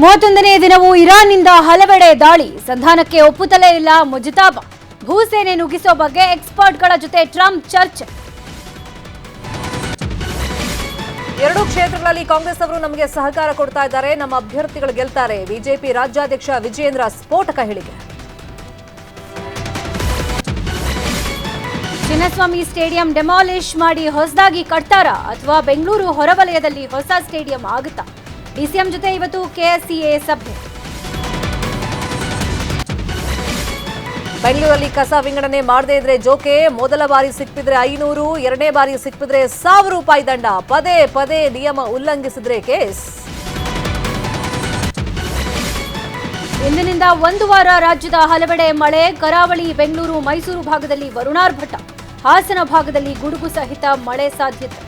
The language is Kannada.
31ನೇ ದಿನವೂ ಇರಾನ್ನಿಂದ ಹಲವೆಡೆ ದಾಳಿ, ಸಂಧಾನಕ್ಕೆ ಒಪ್ಪುತ್ತಲೇ ಇಲ್ಲ ಮುಜ್ತಬಾ. ಭೂಸೇನೆ ನುಗ್ಗಿಸೋ ಬಗ್ಗೆ ಎಕ್ಸ್ಪರ್ಟ್ಗಳ ಜೊತೆ ಟ್ರಂಪ್ ಚರ್ಚೆ. ಎರಡೂ ಕ್ಷೇತ್ರಗಳಲ್ಲಿ ಕಾಂಗ್ರೆಸ್ ಅವರು ನಮಗೆ ಸಹಕಾರ ಕೊಡ್ತಾ ಇದ್ದಾರೆ, ನಮ್ಮ ಅಭ್ಯರ್ಥಿಗಳು ಗೆಲ್ತಾರೆ. ಬಿಜೆಪಿ ರಾಜ್ಯಾಧ್ಯಕ್ಷ ವಿಜಯೇಂದ್ರ ಸ್ಫೋಟಕ ಹೇಳಿಕೆ. ಚಿನ್ನಸ್ವಾಮಿ ಸ್ಟೇಡಿಯಂ ಡೆಮಾಲಿಷ್ ಮಾಡಿ ಹೊಸದಾಗಿ ಕಟ್ತಾರಾ ಅಥವಾ ಬೆಂಗಳೂರು ಹೊರವಲಯದಲ್ಲಿ ಹೊಸ ಸ್ಟೇಡಿಯಂ ಆಗುತ್ತಾ? ಡಿಸಿಎಂ ಜೊತೆ ಇವತ್ತು ಕೆಎಸ್ಸಿಎ ಸಭೆ. ಬೆಂಗಳೂರಲ್ಲಿ ಕಸ ವಿಂಗಡಣೆ ಮಾಡದೇ ಇದ್ರೆ ಜೋಕೆ. ಮೊದಲ ಬಾರಿ ಸಿಕ್ಕಿದ್ರೆ 500, ಎರಡನೇ ಬಾರಿ ಸಿಕ್ಕಿದ್ರೆ 1000 ರೂಪಾಯಿ ದಂಡ. ಪದೇ ಪದೇ ನಿಯಮ ಉಲ್ಲಂಘಿಸಿದ್ರೆ ಕೇಸ್. ಇಂದಿನಿಂದ ಒಂದು ವಾರ ರಾಜ್ಯದ ಹಲವೆಡೆ ಮಳೆ. ಕರಾವಳಿ, ಬೆಂಗಳೂರು, ಮೈಸೂರು ಭಾಗದಲ್ಲಿ ವರುಣಾರ್ಭಟ. ಹಾಸನ ಭಾಗದಲ್ಲಿ ಗುಡುಗು ಸಹಿತ ಮಳೆ ಸಾಧ್ಯತೆ.